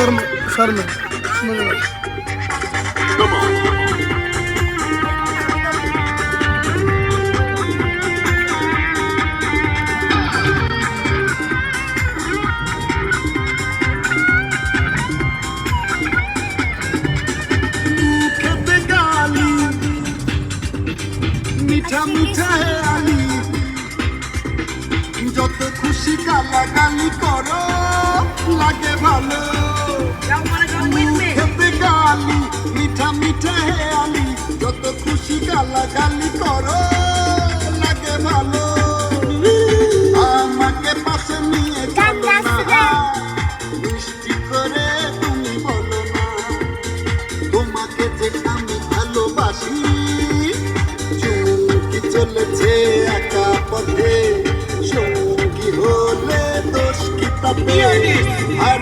শর্মা মিঠা মিঠা হে আলি যত খুশি গালাগালি করো লাগে ভালো খেতে গালি মিঠা মিঠা হে আলি যত খুশি গালাগালি করো লাগে ভালো আমাকে পাশে নিয়ে চলো না মিষ্টি করে তুমি বলো না তোমাকে যে আমি ভালোবাসি চলেছে একা পথে সঙ্গী হলে দোষ কি তাতে আর